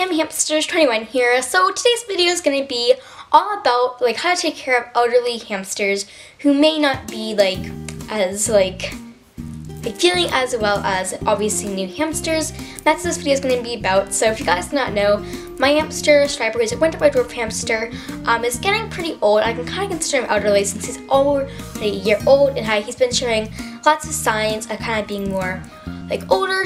Hamsters21 here. So today's video is going to be all about like how to take care of elderly hamsters who may not be as feeling as well as obviously new hamsters. That's what this video is going to be about. So if you guys do not know, my hamster Striper, who's a winter white dwarf hamster, is getting pretty old. I can kind of consider him elderly since he's already a year old and he's been showing lots of signs of kind of being more older.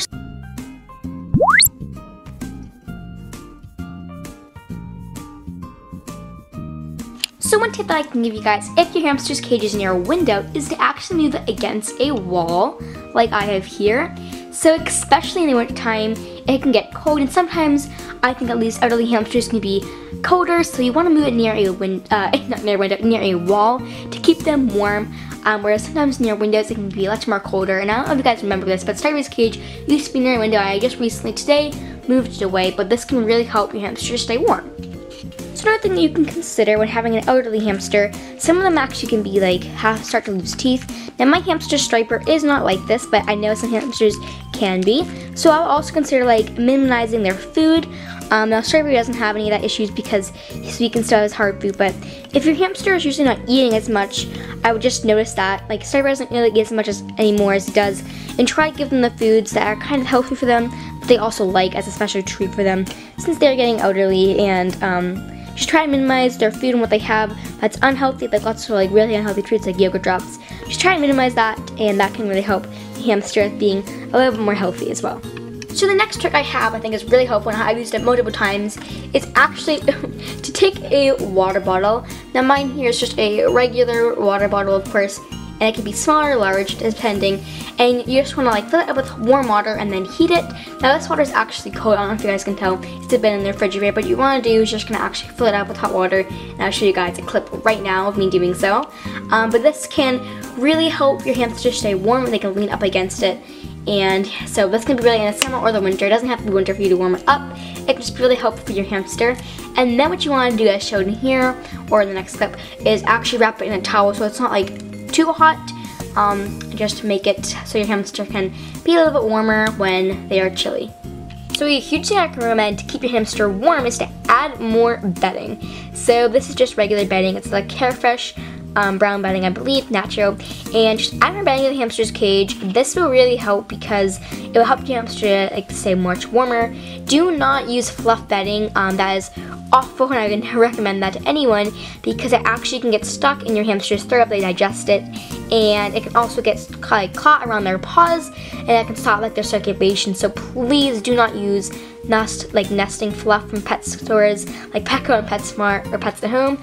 So one tip that I can give you guys if your hamster's cage is near a window is to actually move it against a wall like I have here. So especially in the winter time, it can get cold, and sometimes I think at least elderly hamsters can be colder, so you want to move it near a near a wall to keep them warm. Whereas sometimes near windows it can be much more colder. And I don't know if you guys remember this, but Striper's cage used to be near a window. I just recently today moved it away, but this can really help your hamster stay warm. So another thing that you can consider when having an elderly hamster, some of them actually can be start to lose teeth. Now my hamster Striper is not like this, but I know some hamsters can be. So I'll also consider minimizing their food. Now Striper doesn't have any of that issues because he can still has hard food, but if your hamster is usually not eating as much, I would just notice that. Striper doesn't really eat as much anymore as he does, and try to give them the foods that are kind of healthy for them, but they also like as a special treat for them since they're getting elderly, and just try to minimize their food and what they have that's unhealthy, lots of really unhealthy treats like yogurt drops. Just try to minimize that, and that can really help the hamster being a little bit more healthy as well. So the next trick I have, I think is really helpful, and I've used it multiple times, is actually to take a water bottle. Now mine here is just a regular water bottle, of course, and it can be small or large depending, and you just want to fill it up with warm water and then heat it. Now this water is actually cold, I don't know if you guys can tell, it's been in the refrigerator, but what you want to do is just going to actually fill it up with hot water, and I'll show you guys a clip right now of me doing so. But this can really help your hamster stay warm, and they can lean up against it. And so this can be really in the summer or the winter. It doesn't have to be winter for you to warm it up. It can just be really helpful for your hamster. And then what you want to do, as shown in here or in the next clip, is actually wrap it in a towel so it's not too hot. Just to make it so your hamster can be a little bit warmer when they are chilly. So a huge thing I can recommend to keep your hamster warm is to add more bedding. So this is just regular bedding. It's Carefresh brown bedding, I believe, natural, and just add more bedding to the hamster's cage. This will really help because it will help your hamster stay much warmer. Do not use fluff bedding. That is awful, and I wouldn't recommend that to anyone because it actually can get stuck in your hamster's throat if they digest it, and it can also get caught around their paws, and it can stop their circulation. So please do not use nesting fluff from pet stores like Petco and PetSmart or Pets at Home.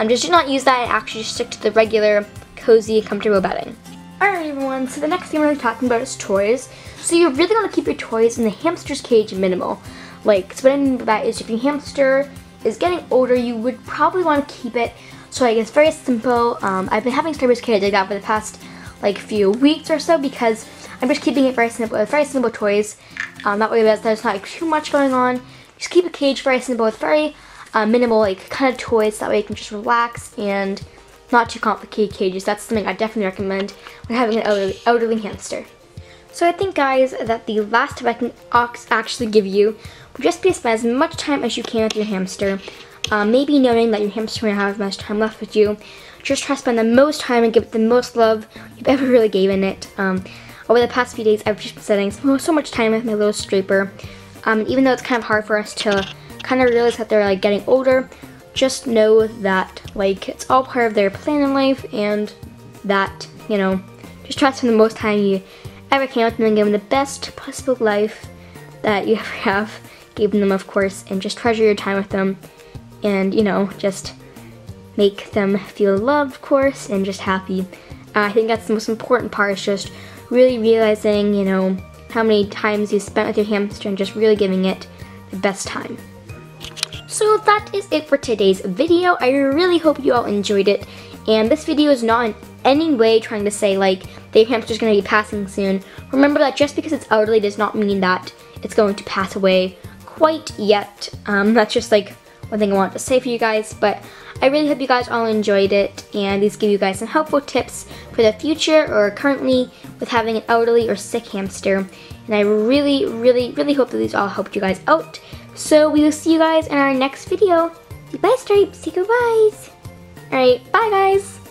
Just do not use that, and actually just stick to the regular, cozy, comfortable bedding. Alright everyone, so the next thing we're going to be talking about is toys. So you really want to keep your toys in the hamster's cage minimal. So what I mean by that is if your hamster is getting older, you would probably want to keep it so it's very simple. I've been having Striper's cage like that for the past few weeks or so because I'm just keeping it very simple with very simple toys. That way there's not too much going on. Just keep a cage very simple with very minimal kind of toys, that way you can just relax and not too complicated cages. That's something I definitely recommend when having an elderly hamster. So I think guys that the last tip I can actually give you would just be to spend as much time as you can with your hamster. Maybe knowing that your hamster won't have much time left with you, just try to spend the most time and give it the most love you've ever really given it. Over the past few days I've just been spending so much time with my little Striper. Even though it's kind of hard for us to kind of realize that they're getting older, just know that it's all part of their plan in life, and that just try to spend the most time you ever can with them and give them the best possible life that you ever have given them, of course, and just treasure your time with them, and just make them feel loved, of course, and just happy. I think that's the most important part, is just really realizing how many times you spent with your hamster and just really giving it the best time. So that is it for today's video. I really hope you all enjoyed it, and this video is not in any way trying to say that your hamster's going to be passing soon. Remember that just because it's elderly does not mean that it's going to pass away quite yet. That's just one thing I wanted to say for you guys, but I really hope you guys all enjoyed it, and these give you guys some helpful tips for the future or currently with having an elderly or sick hamster. And I really, really, really hope that these all helped you guys out. So we will see you guys in our next video. Bye, Stripe. Say goodbyes. Alright, bye guys.